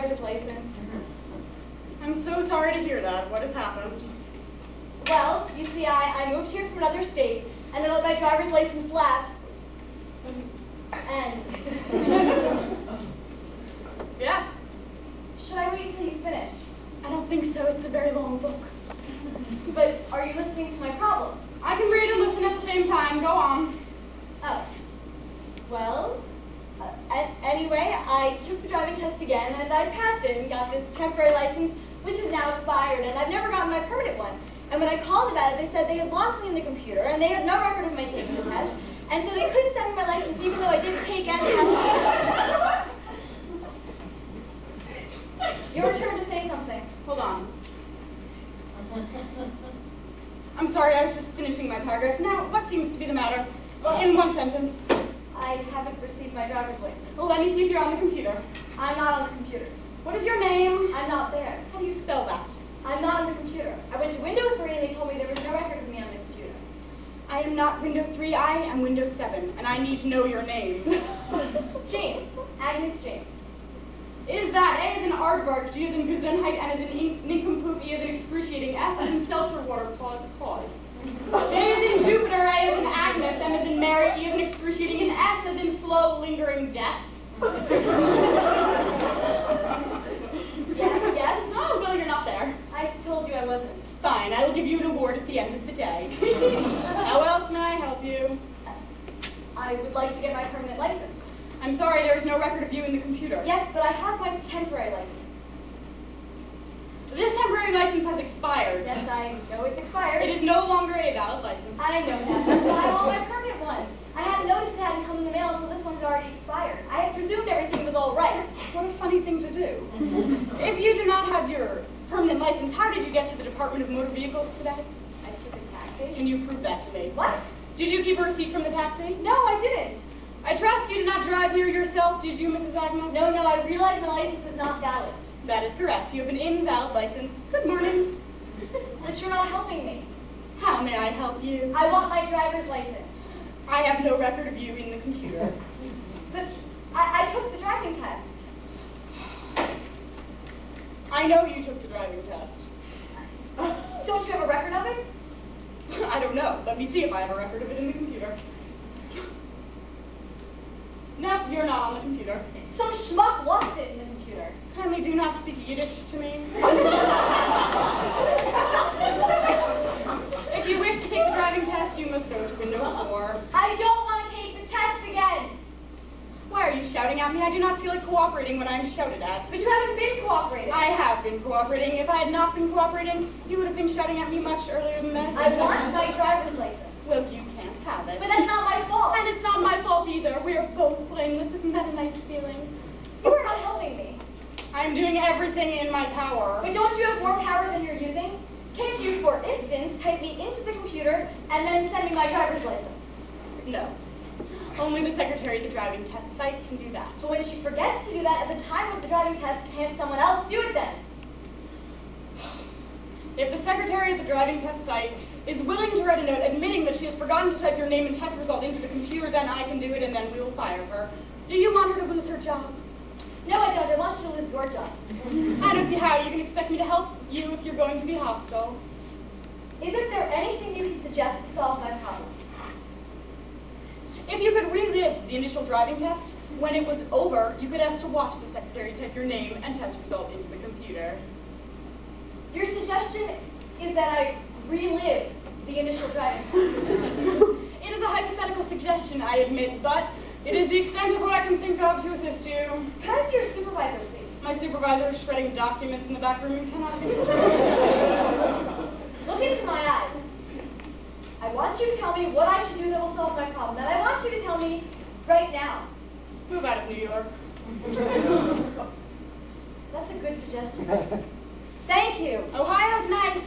driver's license. I'm so sorry to hear that. What has happened? Well, you see, I moved here from another state, and then let my driver's license lapse. And... Yes? Should I wait until you finish? I don't think so. It's a very long book. But are you listening to my problem? I can read and listen at the same time. Go on. Oh. Well, anyway, I took the driving test again, and I passed it and got this temporary license, which is now expired, and I've never gotten my permanent one. And when I called about it, they said they had lost me in the computer, and they had no record of my taking the test, and so they couldn't send me my license even though I didn't take and pass it. Your turn to say something. Hold on. I'm sorry, I was just finishing my paragraph. Now, what seems to be the matter? Well, in one sentence. I haven't received my driver's license. Well, let me see if you're on the computer. I'm not on the computer. What is your name? I'm not there. How do you spell that? I'm not on the computer. I went to Windows 3 and they told me there was no record of me on the computer. I am not Windows 3, I am Windows 7, and I need to know your name. James. Agnes James. Is that A as in aardvark, G as in Gesundheit, and as in nincompoop, E as in excruciating, S as in seltzer water, cause. J as in Jupiter, A as in Agnes, M as in Mary, E as in excruciating, and S as in slow, lingering death. Yes? Oh, well, you're not there. I told you I wasn't. Fine, I will give you an award at the end of the day. How else may I help you? I would like to get my permanent license. I'm sorry, there is no record of you in the computer. Yes, but I have my temporary license. This temporary license has expired. Yes, I know it's expired. It is no longer a valid license. I know that. That's why I want my permanent one. I hadn't noticed it hadn't come in the mail until this one had already expired. I had presumed everything was all right. What a funny thing to do. If you do not have your permanent license, how did you get to the Department of Motor Vehicles today? I took a taxi. Can you prove that to me? What? Did you keep a receipt from the taxi? No, I didn't. I trust you did not drive here yourself, did you, Mrs. Agnes? No, I realize my license is not valid. That is correct. You have an invalid license. Good morning. But you're not helping me. How may I help you? I want my driver's license. I have no record of you in the computer. But I took the driving test. I know you took the driving test. Don't you have a record of it? I don't know. Let me see if I have a record of it in the computer. No, you're not on the computer. Some schmuck lost it in the computer. Kindly do not speak Yiddish to me. If you wish to take the driving test, you must go to window 4. I don't want to take the test again. Why are you shouting at me? I do not feel like cooperating when I'm shouted at. But you haven't been cooperating. I have been cooperating. If I had not been cooperating, you would have been shouting at me much earlier than this. I want my driver's license. Well, you can't have it. But that's not my fault. And it's not my fault either. We are both blameless. Isn't that a nice feeling? You are not helping me. I'm doing everything in my power. But don't you have more power than you're using? Can't you, for instance, type me into the computer and then send me my driver's license? No. Only the secretary of the driving test site can do that. But when she forgets to do that at the time of the driving test, can't someone else do it then? If the secretary of the driving test site is willing to write a note admitting that she has forgotten to type your name and test result into the computer, then I can do it and then we will fire her. Do you want her to lose her job? No, I don't. I want you to lose your job. I don't see how you can expect me to help you if you're going to be hostile. Isn't there anything you can suggest to solve my problem? If you could relive the initial driving test, when it was over, you could ask to watch the secretary type your name and test result into the computer. Your suggestion is that I relive the initial driving test. It is a hypothetical suggestion, I admit, but it is the extent of what I can think of to assist you. Can I see your supervisor, please? My supervisor is shredding documents in the back room and cannot be disturbed. Look into my eyes. I want you to tell me what I should do that will solve my problem, and I want you to tell me right now. Move out of New York. That's a good suggestion. Thank you. Ohio's nice.